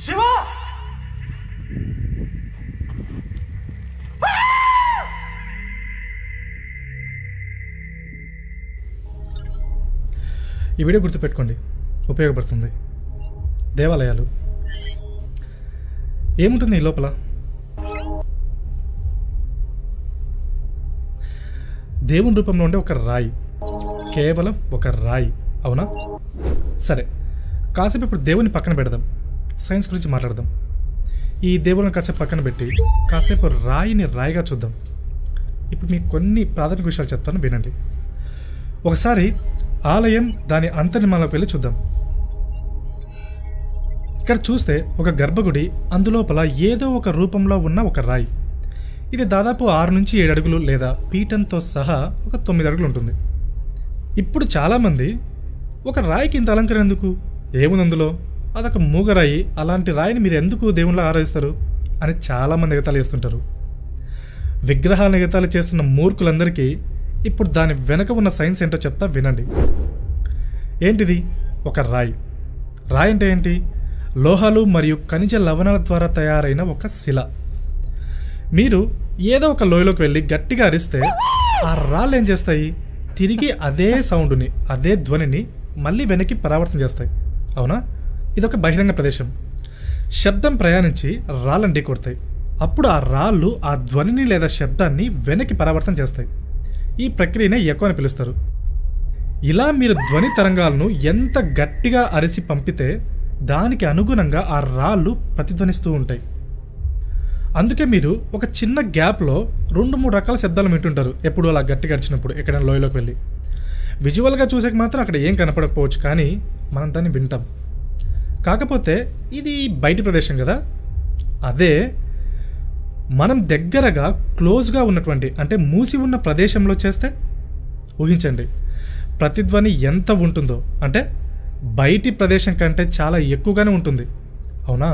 శివ ఈ వీడియో గుర్తుపెట్టుకోండి, ఉపయోగపడుతుంది. దేవాలయాలు ఏముంటుంది ఈ లోపల? దేవుని రూపంలో ఉండే ఒక రాయి, కేవలం ఒక రాయి, అవునా? సరే, కాసేపు ఇప్పుడు దేవుని పక్కన పెడదాం, సైన్స్ గురించి మాట్లాడదాం. ఈ దేవుని కాసేపు పక్కన పెట్టి కాసేపు రాయిని రాయిగా చూద్దాం. ఇప్పుడు మీకు కొన్ని ప్రాథమిక విషయాలు చెప్తాను, వినండి. ఒకసారి ఆలయం దాని అంతర్నిర్మాణంలోకి వెళ్ళి చూద్దాం. ఇక్కడ చూస్తే ఒక గర్భగుడి, అందులోపల ఏదో ఒక రూపంలో ఉన్న ఒక రాయి. ఇది దాదాపు 6 నుంచి 7 అడుగులు లేదా పీఠంతో సహా ఒక 9 అడుగులు ఉంటుంది. ఇప్పుడు చాలామంది ఒక రాయికి ఇంత అలంకరణ ఎందుకు, ఏముంది అందులో, అదొక మూగరాయి, అలాంటి రాయిని మీరు ఎందుకు దేవుళ్ళ ఆరాధిస్తారు అని చాలామంది ఎగతాళి చేస్తుంటారు. విగ్రహాలను ఎగతాళి చేస్తున్న మూర్ఖులందరికీ ఇప్పుడు దాని వెనక ఉన్న సైన్స్ ఏంటో చెప్తా, వినండి. ఏంటిది? ఒక రాయి. రాయి అంటే ఏంటి? లోహాలు మరియు ఖనిజ లవణాల ద్వారా తయారైన ఒక శిల. మీరు ఏదో ఒక లోయలోకి వెళ్ళి గట్టిగా అరిస్తే ఆ రాళ్ళు ఏం చేస్తాయి? తిరిగి అదే సౌండ్ని, అదే ధ్వనిని మళ్ళీ వెనక్కి పరావర్తన చేస్తాయి, అవునా? ఇదొక బహిరంగ ప్రదేశం. శబ్దం ప్రయాణించి రాళ్ళని ఢీకొడతాయి. అప్పుడు ఆ రాళ్ళు ఆ ధ్వనిని లేదా శబ్దాన్ని వెనక్కి పరావర్తన చేస్తాయి. ఈ ప్రక్రియనే ఎకో అని పిలుస్తారు. ఇలా మీరు ధ్వని తరంగాలను ఎంత గట్టిగా అరిసి పంపితే దానికి అనుగుణంగా ఆ రాళ్ళు ప్రతిధ్వనిస్తూ ఉంటాయి. అందుకే మీరు ఒక చిన్న గ్యాప్లో 2-3 రకాల శబ్దాలు వింటుంటారు ఎప్పుడు అలా గట్టిగా అరిచినప్పుడు, ఎక్కడైనా లోయలోకి వెళ్ళి. విజువల్గా చూసేకి మాత్రం అక్కడ ఏం కనపడకపోవచ్చు, కానీ మనం దాన్ని వింటాం. కాకపోతే ఇది బయటి ప్రదేశం కదా. అదే మనం దగ్గరగా క్లోజ్గా ఉన్నటువంటి, అంటే మూసి ఉన్న ప్రదేశంలో చేస్తే ఊహించండి ప్రతిధ్వని ఎంత ఉంటుందో. అంటే బయటి ప్రదేశం కంటే చాలా ఎక్కువగానే ఉంటుంది, అవునా?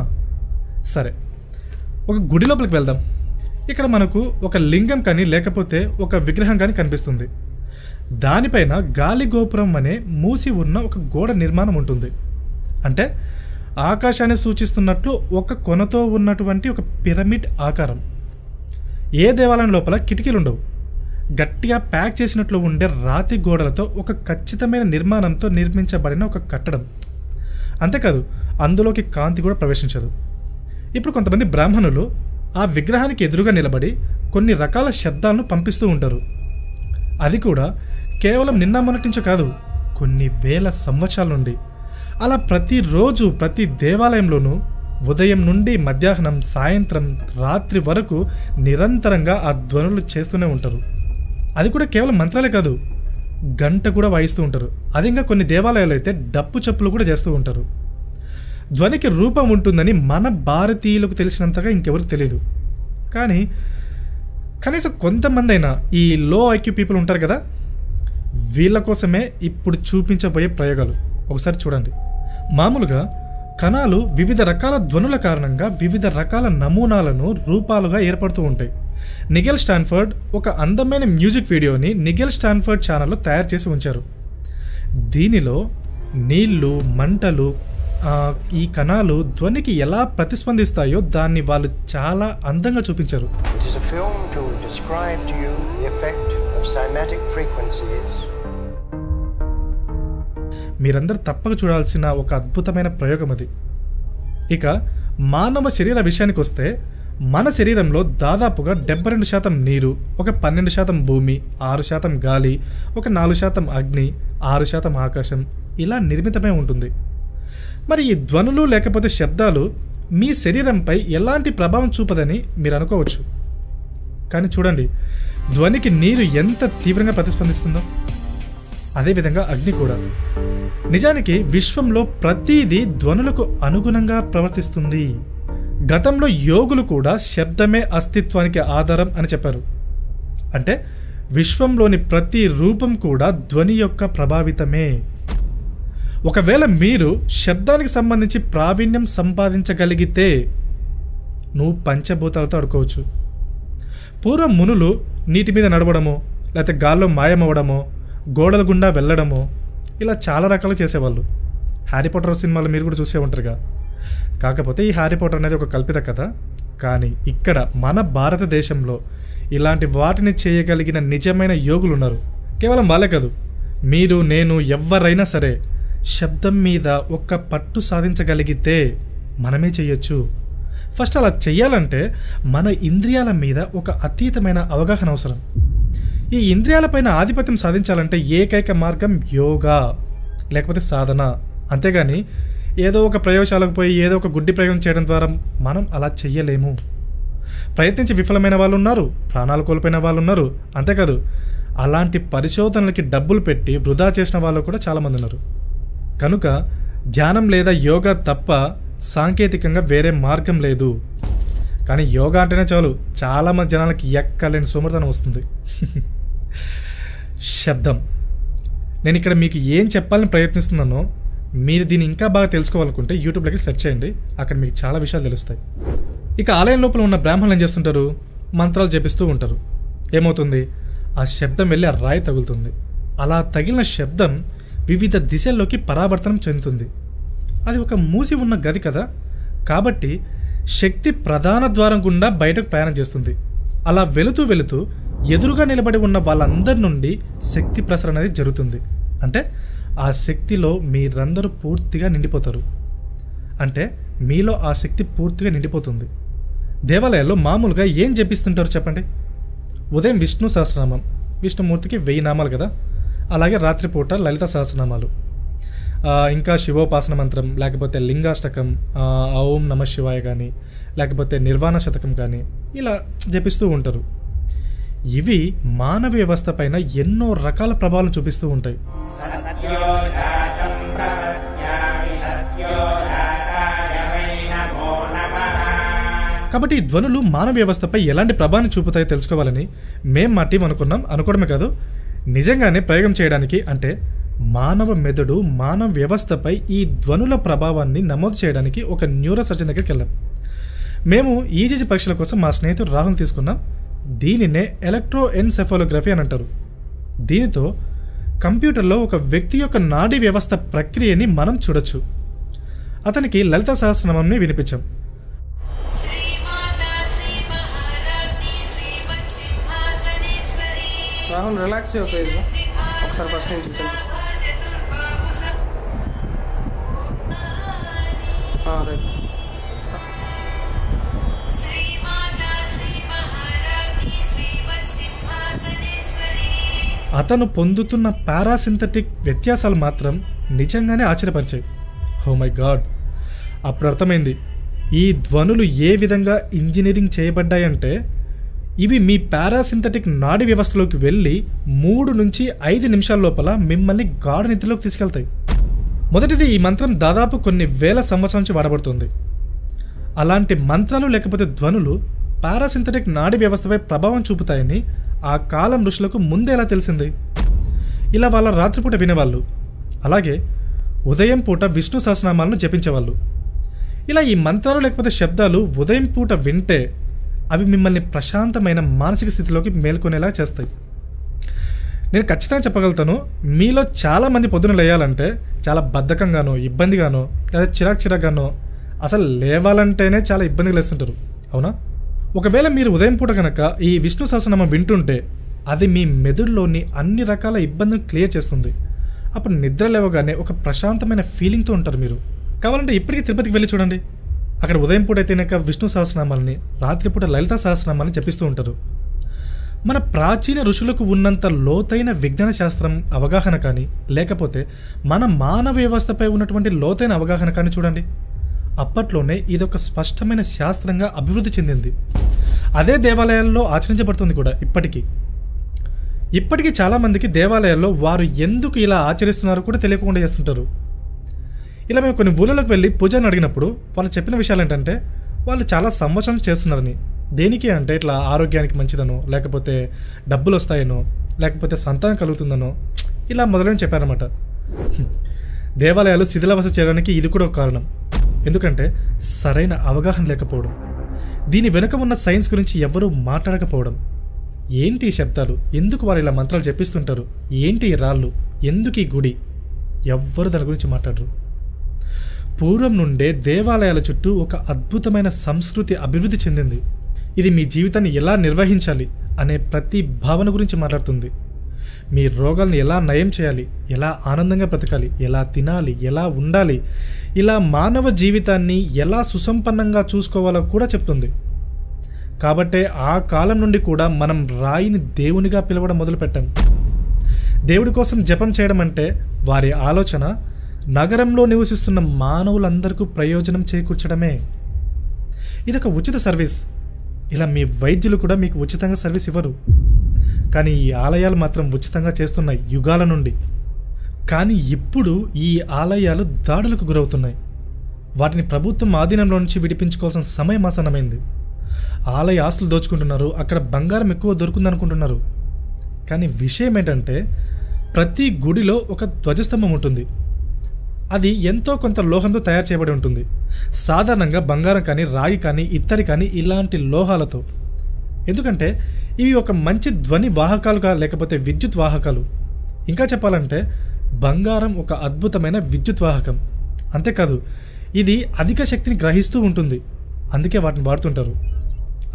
సరే, ఒక గుడి లోపలికి వెళ్దాం. ఇక్కడ మనకు ఒక లింగం కానీ లేకపోతే ఒక విగ్రహం కానీ కనిపిస్తుంది. దానిపైన గాలి గోపురం అనే మూసి ఉన్న ఒక గోడ నిర్మాణం ఉంటుంది. అంటే ఆకాశాన్ని సూచిస్తున్నట్లు ఒక కొనతో ఉన్నటువంటి ఒక పిరమిడ్ ఆకారం. ఏ దేవాలయం లోపల కిటికీలు ఉండవు. గట్టిగా ప్యాక్ చేసినట్లు ఉండే రాతి గోడలతో ఒక ఖచ్చితమైన నిర్మాణంతో నిర్మించబడిన ఒక కట్టడం. అంతేకాదు, అందులోకి కాంతి కూడా ప్రవేశించదు. ఇప్పుడు కొంతమంది బ్రాహ్మణులు ఆ విగ్రహానికి ఎదురుగా నిలబడి కొన్ని రకాల శబ్దాలను పంపిస్తూ ఉంటారు. అది కూడా కేవలం నిన్న మొన్నటి నుంచో కాదు, కొన్ని వేల సంవత్సరాల నుండి. అలా ప్రతిరోజు ప్రతి దేవాలయంలోనూ ఉదయం నుండి మధ్యాహ్నం, సాయంత్రం, రాత్రి వరకు నిరంతరంగా ఆ ధ్వనులు చేస్తూనే ఉంటారు. అది కూడా కేవలం మంత్రాలే కాదు, గంట కూడా వాయిస్తూ ఉంటారు. అది ఇంకా కొన్ని దేవాలయాలు అయితే డప్పు చప్పులు కూడా చేస్తూ ఉంటారు. ధ్వనికి రూపం ఉంటుందని మన భారతీయులకు తెలిసినంతగా ఇంకెవరికి తెలియదు. కానీ కనీసం కొంతమంది అయినా ఈ లో ఐక్యూ పీపుల్ ఉంటారు కదా, వీళ్ళ కోసమే ఇప్పుడు చూపించబోయే ప్రయోగాలు ఒకసారి చూడండి. మామూలుగా కణాలు వివిధ రకాల ధ్వనుల కారణంగా వివిధ రకాల నమూనాలను రూపాలుగా ఏర్పడుతూ ఉంటాయి. నిగెల్ స్టాన్ఫర్డ్ ఒక అందమైన మ్యూజిక్ వీడియోని నిగెల్ స్టాన్ఫర్డ్ ఛానల్లో తయారు చేసి ఉంచారు. దీనిలో నీళ్లు, మంటలు, ఈ కణాలు ధ్వనికి ఎలా ప్రతిస్పందిస్తాయో దాన్ని వాళ్ళు చాలా అందంగా చూపించారు. మీరందరూ తప్పక చూడాల్సిన ఒక అద్భుతమైన ప్రయోగం అది. ఇక మానవ శరీర విషయానికి వస్తే, మన శరీరంలో దాదాపుగా 72% నీరు, ఒక 12% భూమి, 6% గాలి, ఒక 4% అగ్ని, 6% ఆకాశం ఇలా నిర్మితమై ఉంటుంది. మరి ఈ ధ్వనులు లేకపోతే శబ్దాలు మీ శరీరంపై ఎలాంటి ప్రభావం చూపదని మీరు అనుకోవచ్చు. కానీ చూడండి, ధ్వనికి నీరు ఎంత తీవ్రంగా ప్రతిస్పందిస్తుందో, అదేవిధంగా అగ్ని కూడా. నిజానికి విశ్వంలో ప్రతిదీ ధ్వనులకు అనుగుణంగా ప్రవర్తిస్తుంది. గతంలో యోగులు కూడా శబ్దమే అస్తిత్వానికి ఆధారం అని చెప్పారు. అంటే విశ్వంలోని ప్రతి రూపం కూడా ధ్వని యొక్క ప్రభావితమే. ఒకవేళ మీరు శబ్దానికి సంబంధించి ప్రావీణ్యం సంపాదించగలిగితే నువ్వు పంచభూతాలతో ఆడుకోవచ్చు. పూర్వం మునులు నీటి మీద నడవడమో, లేకపోతే గాల్లో మాయమవ్వడమో, గోడల గుండా వెళ్ళడమో ఇలా చాలా రకాలు చేసేవాళ్ళు. హ్యారీ పాటర్ సినిమాలో మీరు కూడా చూసే ఉంటారుగా. కాకపోతే ఈ హ్యారీ పాటర్ అనేది ఒక కల్పిత కథ. కానీ ఇక్కడ మన భారతదేశంలో ఇలాంటి వాటిని చేయగలిగిన నిజమైన యోగులు ఉన్నారు. కేవలం వాళ్ళే కాదు, మీరు నేను ఎవరైనా సరే శబ్దం మీద ఒక్క పట్టు సాధించగలిగితే మనమే చెయ్యొచ్చు. ఫస్ట్ అలా చెయ్యాలంటే మన ఇంద్రియాల మీద ఒక అతీతమైన అవగాహన అవసరం. ఈ ఇంద్రియాలపైన ఆధిపత్యం సాధించాలంటే ఏకైక మార్గం యోగా లేకపోతే సాధన. అంతేగాని ఏదో ఒక ప్రయోగశాలకు పోయి ఏదో ఒక గుడ్డి ప్రయోగం చేయడం ద్వారా మనం అలా చెయ్యలేము. ప్రయత్నించి విఫలమైన వాళ్ళు ఉన్నారు, ప్రాణాలు కోల్పోయిన వాళ్ళు ఉన్నారు. అంతేకాదు అలాంటి పరిశోధనలకి డబ్బులు పెట్టి వృధా చేసిన వాళ్ళు కూడా చాలామంది ఉన్నారు. కనుక ధ్యానం లేదా యోగా తప్ప సాంకేతికంగా వేరే మార్గం లేదు. కానీ యోగా అంటేనే చాలు చాలామంది జనాలకి ఎక్కలేని సోమర్థనం వస్తుంది. శబ్దం. నేను ఇక్కడ మీకు ఏం చెప్పాలని ప్రయత్నిస్తున్నానో మీరు దీన్ని ఇంకా బాగా తెలుసుకోవాలనుకుంటే యూట్యూబ్లోకి సెర్చ్ చేయండి, అక్కడ మీకు చాలా విషయాలు తెలుస్తాయి. ఇక ఆలయం లోపల ఉన్న బ్రాహ్మణులు ఏం చేస్తుంటారు, మంత్రాలు జపిస్తూ ఉంటారు. ఏమవుతుంది, ఆ శబ్దం వెళ్ళి ఆ రాయి తగులుతుంది. అలా తగిలిన శబ్దం వివిధ దిశల్లోకి పరావర్తనం చెందుతుంది. అది ఒక మూసి ఉన్న గది కదా, కాబట్టి శక్తి ప్రధాన ద్వారం గుండా బయటకు ప్రయాణం చేస్తుంది. అలా వెళుతూ వెళుతూ ఎదురుగా నిలబడి ఉన్న వాళ్ళందరి నుండి శక్తి ప్రసరణ అనేది జరుగుతుంది. అంటే ఆ శక్తిలో మీరందరూ పూర్తిగా నిండిపోతారు. అంటే మీలో ఆ శక్తి పూర్తిగా నిండిపోతుంది. దేవాలయాల్లో మామూలుగా ఏం జపిస్తుంటారు చెప్పండి? ఉదయం విష్ణు సహస్రనామం, విష్ణుమూర్తికి 1000 నామాలు కదా. అలాగే రాత్రిపూట లలిత సహస్రనామాలు, ఇంకా శివోపాసన మంత్రం, లేకపోతే లింగాష్టకం, ఓం నమ శివాయ కానీ, లేకపోతే నిర్వాణ శతకం కానీ ఇలా జపిస్తూ ఉంటారు. ఇవి మానవ వ్యవస్థ పైన ఎన్నో రకాల ప్రభావాలను చూపిస్తూ ఉంటాయి. కాబట్టి ఈ ధ్వనులు మానవ వ్యవస్థపై ఎలాంటి ప్రభావాన్ని చూపుతాయో తెలుసుకోవాలని మేం మా టీం అనుకోవడమే కాదు, నిజంగానే ప్రయోగం చేయడానికి, అంటే మానవ మెదడు మానవ వ్యవస్థపై ఈ ధ్వనుల ప్రభావాన్ని నమోదు చేయడానికి ఒక న్యూరో సర్జన్ దగ్గరికి వెళ్ళాం. మేము ఈజీజీ పరీక్షల కోసం మా స్నేహితుడు రాహుల్ తీసుకున్నాం. దీనినే ఎలక్ట్రోఎన్సెఫాలోగ్రఫీ అని అంటారు. దీనితో కంప్యూటర్లో ఒక వ్యక్తి యొక్క నాడీ వ్యవస్థ ప్రక్రియని మనం చూడొచ్చు. అతనికి లలిత సహస్రనామంని వినిపించాం. రాహుల్ రిలాక్స్ ఫేజ్ ఒకసారి ఫస్ట్ నుంచి రైట్. అతను పొందుతున్న పారాసింథటిక్ వ్యత్యాసాలు మాత్రం నిజంగానే ఆశ్చర్యపరిచాయి. ఓ మై గాడ్, అప్పుడు అర్థమైంది ఈ ధ్వనులు ఏ విధంగా ఇంజనీరింగ్ చేయబడ్డాయంటే ఇవి మీ పారాసింథటిక్ నాడీ వ్యవస్థలోకి వెళ్ళి 3 నుంచి 5 నిమిషాల లోపల మిమ్మల్ని గాఢ నిద్రలోకి తీసుకెళ్తాయి. మొదటిది, ఈ మంత్రం దాదాపు కొన్ని వేల సంవత్సరాల నుంచి వాడబడుతుంది. అలాంటి మంత్రాలు లేకపోతే ధ్వనులు పారాసింథటిక్ నాడీ వ్యవస్థపై ప్రభావం చూపుతాయని ఆ కాలం ఋషులకు ముందే ఎలా తెలిసింది? ఇలా వాళ్ళ రాత్రిపూట వినేవాళ్ళు, అలాగే ఉదయం పూట విష్ణు సహస్రనామాలను జపించేవాళ్ళు. ఇలా ఈ మంత్రాలు లేకపోతే శబ్దాలు ఉదయం పూట వింటే అవి మిమ్మల్ని ప్రశాంతమైన మానసిక స్థితిలోకి మేల్కొనేలా చేస్తాయి. నేను ఖచ్చితంగా చెప్పగలుగుతాను, మీలో చాలామంది పొద్దున లేయాలంటే చాలా బద్ధకంగానో, ఇబ్బందిగానో, లేదా చిరాకుగానో, అసలు లేవాలంటేనే చాలా ఇబ్బందిగా లేస్తుంటారు, అవునా? ఒకవేళ మీరు ఉదయం పూట కనుక ఈ విష్ణు సహస్రనామం వింటుంటే అది మీ మెదడులోని అన్ని రకాల ఇబ్బందులు క్లియర్ చేస్తుంది. అప్పుడు నిద్ర లేవగానే ఒక ప్రశాంతమైన ఫీలింగ్తో ఉంటారు మీరు. కావాలంటే ఇప్పటికీ తిరుపతికి వెళ్ళి చూడండి, అక్కడ ఉదయం పూట అయితేనాక విష్ణు సహస్రనామాలని, రాత్రిపూట లలిత సహస్రనామాలని జపిస్తూ ఉంటారు. మన ప్రాచీన ఋషులకు ఉన్నంత లోతైన విజ్ఞాన శాస్త్రం అవగాహన కానీ, లేకపోతే మన మానవ వ్యవస్థపై ఉన్నటువంటి లోతైన అవగాహన కానీ చూడండి, అప్పట్లోనే ఇదొక స్పష్టమైన శాస్త్రంగా అభివృద్ధి చెందింది. అదే దేవాలయాల్లో ఆచరించబడుతుంది కూడా ఇప్పటికీ చాలామందికి దేవాలయాల్లో వారు ఎందుకు ఇలా ఆచరిస్తున్నారో కూడా తెలియకుండా చేస్తుంటారు. ఇలా మేము కొన్ని ఊళ్ళలోకి వెళ్ళి పూజని అడిగినప్పుడు వాళ్ళు చెప్పిన విషయాలు ఏంటంటే వాళ్ళు చాలా సంవత్సరాలు చేస్తున్నారని. దేనికి అంటే ఇట్లా ఆరోగ్యానికి మంచిదనో, లేకపోతే డబ్బులు వస్తాయనో, లేకపోతే సంతానం కలుగుతుందనో, ఇలా మొదలని చెప్పారన్నమాట. దేవాలయాలు శిథిలావస్థ చేయడానికి ఇది కూడా ఒక కారణం. ఎందుకంటే సరైన అవగాహన లేకపోవడం, దీని వెనుక ఉన్న సైన్స్ గురించి ఎవరూ మాట్లాడకపోవడం. ఏంటి ఈ శబ్దాలు, ఎందుకు వారు ఇలా మంత్రాలు జపిస్తుంటారు, ఏంటి ఈ రాళ్ళు, ఎందుకు ఈ గుడి, ఎవ్వరు దాని గురించి మాట్లాడరు. పూర్వం నుండే దేవాలయాల చుట్టూ ఒక అద్భుతమైన సంస్కృతి అభివృద్ధి చెందింది. ఇది మీ జీవితాన్ని ఎలా నిర్వహించాలి అనే ప్రతి భావన గురించి మాట్లాడుతుంది. మీ రోగాలను ఎలా నయం చేయాలి, ఎలా ఆనందంగా బ్రతకాలి, ఎలా తినాలి, ఎలా ఉండాలి, ఇలా మానవ జీవితాన్ని ఎలా సుసంపన్నంగా చూసుకోవాలో కూడా చెప్తుంది. కాబట్టే ఆ కాలం నుండి కూడా మనం రాయిని దేవునిగా పిలవడం మొదలుపెట్టాం. దేవుడి కోసం జపం చేయడం అంటే వారి ఆలోచన నగరంలో నివసిస్తున్న మానవులందరికీ ప్రయోజనం చేకూర్చడమే. ఇదొక ఉచిత సర్వీస్. ఇలా మీ వైద్యులు కూడా మీకు ఉచితంగా సర్వీస్ ఇవ్వరు, కానీ ఈ ఆలయాలు మాత్రం ఉచితంగా చేస్తున్నాయి యుగాల నుండి. కానీ ఇప్పుడు ఈ ఆలయాలు దాడులకు గురవుతున్నాయి. వాటిని ప్రభుత్వం ఆధీనంలో నుంచి విడిపించుకోవాల్సిన సమయం ఆసన్నమైంది. ఆలయ ఆస్తులు దోచుకుంటున్నారు, అక్కడ బంగారం ఎక్కువ దొరుకుతుందనుకుంటున్నారు. కానీ విషయం ఏంటంటే ప్రతి గుడిలో ఒక ధ్వజస్తంభం ఉంటుంది. అది ఎంతో కొంత లోహంతో తయారు చేయబడి ఉంటుంది. సాధారణంగా బంగారం కానీ, రాగి కానీ, ఇత్తడి కానీ ఇలాంటి లోహాలతో. ఎందుకంటే ఇవి ఒక మంచి ధ్వని వాహకాలుగా లేకపోతే విద్యుత్ వాహకాలు. ఇంకా చెప్పాలంటే బంగారం ఒక అద్భుతమైన విద్యుత్ వాహకం. అంతేకాదు ఇది అధిక శక్తిని గ్రహిస్తూ ఉంటుంది, అందుకే వాటిని వాడుతుంటారు.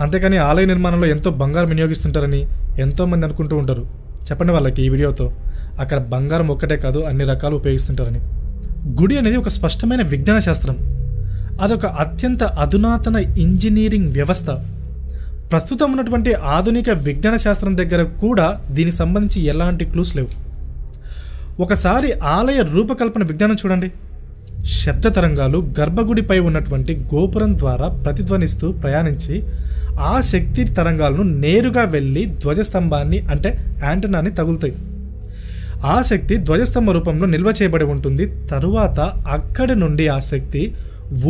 అంతేకాని ఆలయ నిర్మాణంలో ఎంతో బంగారం వినియోగిస్తుంటారని ఎంతోమంది అనుకుంటూ ఉంటారు. చెప్పండి వాళ్ళకి ఈ వీడియోతో, అక్కడ బంగారం ఒక్కటే కాదు అన్ని రకాలు ఉపయోగిస్తుంటారని. గుడి అనేది ఒక స్పష్టమైన విజ్ఞాన శాస్త్రం. అదొక అత్యంత అధునాతన ఇంజనీరింగ్ వ్యవస్థ. ప్రస్తుతం ఉన్నటువంటి ఆధునిక విజ్ఞాన శాస్త్రం దగ్గర కూడా దీనికి సంబంధించి ఎలాంటి క్లూస్ లేవు. ఒకసారి ఆలయ రూపకల్పన విజ్ఞానం చూడండి. శబ్ద తరంగాలు గర్భగుడిపై ఉన్నటువంటి గోపురం ద్వారా ప్రతిధ్వనిస్తూ ప్రయాణించి ఆ శక్తి తరంగాలను నేరుగా వెళ్ళి ధ్వజస్తంభాన్ని అంటే యాంటెనాని తగులుతాయి. ఆ శక్తి ధ్వజస్తంభ రూపంలో నిల్వ చేయబడి ఉంటుంది. తరువాత అక్కడి నుండి ఆ శక్తి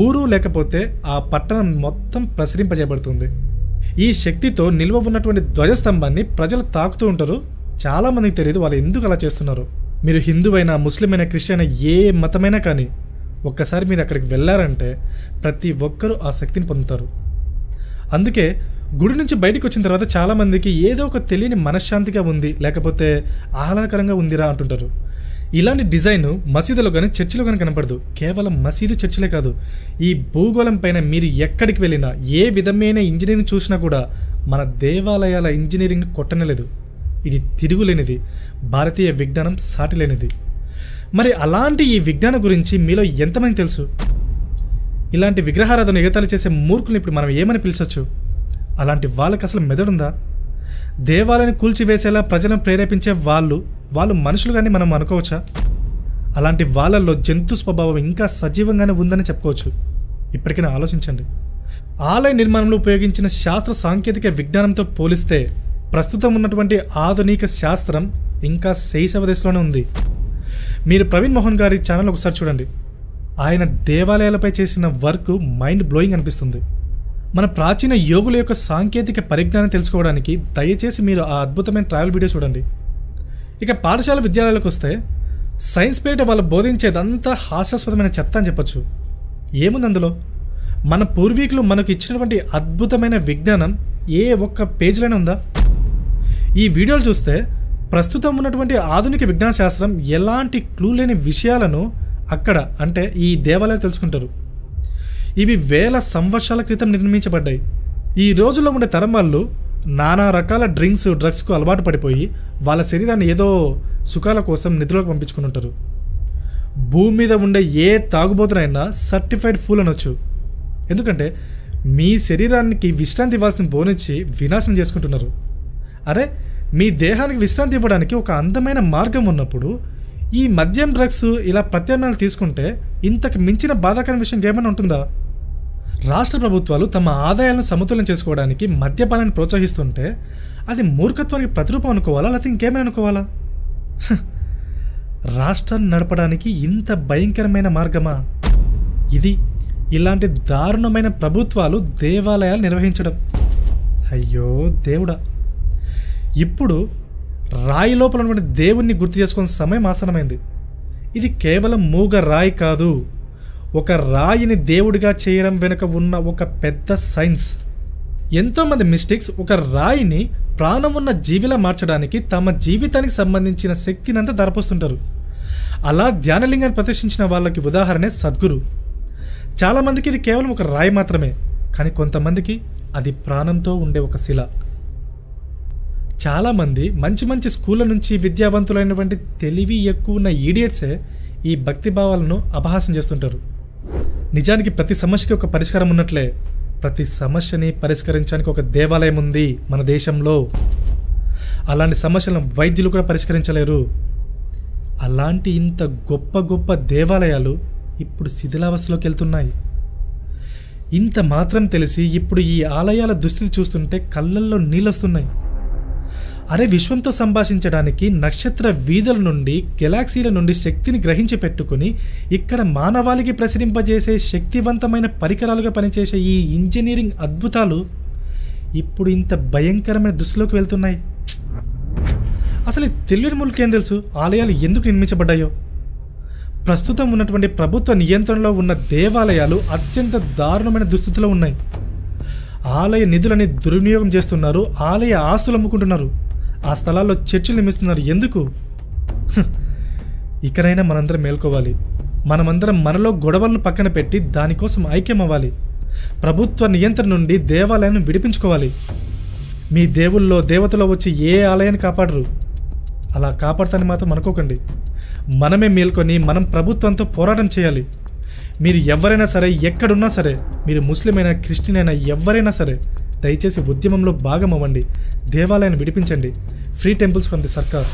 ఊరు లేకపోతే ఆ పట్టణం మొత్తం ప్రసరింపజేయబడుతుంది. ఈ శక్తితో నిల్వ ఉన్నటువంటి ధ్వజస్తంభాన్ని ప్రజలు తాకుతూ ఉంటారు. చాలామందికి తెలియదు వాళ్ళు ఎందుకు అలా చేస్తున్నారు. మీరు హిందువైనా, ముస్లిం అయినా, క్రిస్టియన్ అయినా, ఏ మతమైనా కానీ ఒక్కసారి మీరు అక్కడికి వెళ్ళారంటే ప్రతి ఒక్కరూ ఆ శక్తిని పొందుతారు. అందుకే గుడి నుంచి బయటకు వచ్చిన తర్వాత చాలామందికి ఏదో ఒక తెలియని మనశ్శాంతిగా ఉంది, లేకపోతే ఆహ్లాదకరంగా ఉందిరా అంటుంటారు. ఇలాంటి డిజైన్ మసీదులో కానీ చర్చిలో కానీ కనపడదు. కేవలం మసీదు, చర్చిలే కాదు, ఈ భూగోళం పైన మీరు ఎక్కడికి వెళ్ళినా ఏ విధమైన ఇంజనీరింగ్ చూసినా కూడా మన దేవాలయాల ఇంజనీరింగ్ని కొట్టనలేదు. ఇది తిరుగులేనిది, భారతీయ విజ్ఞానం సాటిలేనిది. మరి అలాంటి ఈ విజ్ఞానం గురించి మీలో ఎంతమంది తెలుసు? ఇలాంటి విగ్రహారాధన ఎగతాళి చేసే మూర్ఖుల్ని ఇప్పుడు మనం ఏమని పిలిచొచ్చు? అలాంటి వాళ్ళకి అసలు మెదడుందా? దేవాలయాన్ని కూల్చివేసేలా ప్రజలను ప్రేరేపించే వాళ్ళు మనుషులు కానీ మనం అనుకోవచ్చా? అలాంటి వాళ్ళల్లో జంతు స్వభావం ఇంకా సజీవంగానే ఉందని చెప్పుకోవచ్చు. ఇప్పటికైనా ఆలోచించండి. ఆలయ నిర్మాణంలో ఉపయోగించిన శాస్త్ర సాంకేతిక విజ్ఞానంతో పోలిస్తే ప్రస్తుతం ఉన్నటువంటి ఆధునిక శాస్త్రం ఇంకా శైశవ దశలోనే ఉంది. మీరు ప్రవీణ్ మోహన్ గారి ఛానల్ ఒకసారి చూడండి. ఆయన దేవాలయాలపై చేసిన వర్క్ మైండ్ బ్లోయింగ్ అనిపిస్తుంది. మన ప్రాచీన యోగుల యొక్క సాంకేతిక పరిజ్ఞానం తెలుసుకోవడానికి దయచేసి మీరు ఆ అద్భుతమైన ట్రావెల్ వీడియో చూడండి. ఇక పాఠశాల విద్యాలయాలకు వస్తే సైన్స్ పేరిట వాళ్ళు బోధించేదంతా హాస్యాస్పదమైన చెత్త అని చెప్పచ్చు. ఏముంది అందులో? మన పూర్వీకులు మనకు ఇచ్చినటువంటి అద్భుతమైన విజ్ఞానం ఏ ఒక్క పేజీలోనే ఉందా? ఈ వీడియోలు చూస్తే ప్రస్తుతం ఉన్నటువంటి ఆధునిక విజ్ఞాన శాస్త్రం ఎలాంటి క్లూ లేని విషయాలను అక్కడ అంటే ఈ దేవాలయాలు తెలుసుకుంటారు. ఇవి వేల సంవత్సరాల క్రితం నిర్మించబడ్డాయి. ఈ రోజుల్లో ఉండే తరం వాళ్ళు నానా రకాల డ్రగ్స్కు అలవాటు పడిపోయి వాళ్ళ శరీరాన్ని ఏదో సుఖాల కోసం నిధులకు పంపించుకుని ఉంటారు. భూమి మీద ఉండే ఏ తాగుబోతునైనా సర్టిఫైడ్ ఫూల్ అనొచ్చు. ఎందుకంటే మీ శరీరానికి విశ్రాంతి ఇవ్వాల్సిన బోనిచ్చి వినాశనం చేసుకుంటున్నారు. అరే, మీ దేహానికి విశ్రాంతి ఇవ్వడానికి ఒక అందమైన మార్గం ఉన్నప్పుడు ఈ మద్యం, డ్రగ్స్ ఇలా ప్రత్యామ్నాయాలు తీసుకుంటే ఇంతకు మించిన బాధాకరమైన విషయం ఏమైనా ఉంటుందా? రాష్ట్ర ప్రభుత్వాలు తమ ఆదాయాలను సమతుల్యం చేసుకోవడానికి మద్యపానాన్ని ప్రోత్సహిస్తుంటే అది మూర్ఖత్వానికి ప్రతిరూపం అనుకోవాలా, లేకపోతే ఇంకేమైనా అనుకోవాలా? రాష్ట్రాన్ని నడపడానికి ఇంత భయంకరమైన మార్గమా ఇది? ఇలాంటి దారుణమైన ప్రభుత్వాలు దేవాలయాలు నిర్వహించడం. అయ్యో దేవుడా! ఇప్పుడు రాయి లోపల ఉన్నటువంటి దేవుణ్ణి గుర్తు చేసుకునే సమయం ఆసనమైంది. ఇది కేవలం మూగ రాయి కాదు, ఒక రాయిని దేవుడిగా చేయడం వెనుక ఉన్న ఒక పెద్ద సైన్స్. ఎంతోమంది మిస్టిక్స్ ఒక రాయిని ప్రాణం ఉన్న జీవిలా మార్చడానికి తమ జీవితానికి సంబంధించిన శక్తినంతా ధరపోస్తుంటారు. అలా ధ్యానలింగాన్ని ప్రదర్శించిన వాళ్ళకి ఉదాహరణే సద్గురు. చాలామందికి ఇది కేవలం ఒక రాయి మాత్రమే, కానీ కొంతమందికి అది ప్రాణంతో ఉండే ఒక శిల. చాలామంది మంచి మంచి స్కూళ్ళ నుంచి విద్యావంతులైనటువంటి తెలివి ఎక్కువ ఉన్న ఈడియట్సే ఈ భక్తి భావాలను అపహాసం చేస్తుంటారు. నిజానికి ప్రతి సమస్యకి ఒక పరిష్కారం ఉన్నట్లే ప్రతి సమస్యని పరిష్కరించడానికి ఒక దేవాలయం ఉంది మన దేశంలో. అలాంటి సమస్యలను వైద్యులు కూడా పరిష్కరించలేరు. అలాంటి ఇంత గొప్ప గొప్ప దేవాలయాలు ఇప్పుడు శిథిలావస్థలోకి వెళ్తున్నాయి. ఇంత మాత్రం తెలిసి ఇప్పుడు ఈ ఆలయాల దుస్థితి చూస్తుంటే కళ్ళల్లో నీళ్ళొస్తున్నాయి. అరే, విశ్వంతో సంభాషించడానికి నక్షత్ర వీధుల నుండి, గెలాక్సీల నుండి శక్తిని గ్రహించి పెట్టుకుని ఇక్కడ మానవాళికి ప్రసరింపజేసే శక్తివంతమైన పరికరాలుగా పనిచేసే ఈ ఇంజనీరింగ్ అద్భుతాలు ఇప్పుడు ఇంత భయంకరమైన దుస్థితిలోకి వెళ్తున్నాయి. అసలు తెలియని మూలకేం తెలుసు ఆలయాలు ఎందుకు నిర్మించబడ్డాయో? ప్రస్తుతం ఉన్నటువంటి ప్రభుత్వ నియంత్రణలో ఉన్న దేవాలయాలు అత్యంత దారుణమైన దుస్థితిలో ఉన్నాయి. ఆలయ నిధులని దుర్వినియోగం చేస్తున్నారు, ఆలయ ఆస్తులు అమ్ముకుంటున్నారు, ఆ స్థలాల్లో చర్చిలు నిర్మిస్తున్నారు. ఎందుకు? ఇకనైనా మనందరం మేల్కోవాలి. మనమందరం మనలో గొడవలను పక్కన పెట్టి దానికోసం ఐక్యమవ్వాలి. ప్రభుత్వ నియంత్రణ నుండి దేవాలయాన్ని విడిపించుకోవాలి. మీ దేవుల్లో దేవతలో వచ్చి ఏ ఆలయాన్ని కాపాడరు. అలా కాపాడుతాని మాత్రం అనుకోకండి. మనమే మేల్కొని మనం ప్రభుత్వంతో పోరాటం చేయాలి. మీరు ఎవరైనా సరే, ఎక్కడున్నా సరే, మీరు ముస్లిం అయినా క్రిస్టియన్ అయినా ఎవరైనా సరే, దయచేసి ఉద్యమంలో భాగం అవ్వండి. దేవాలయాన్ని విడిపించండి. ఫ్రీ టెంపుల్స్ ఫ్రమ్ ది సర్కార్.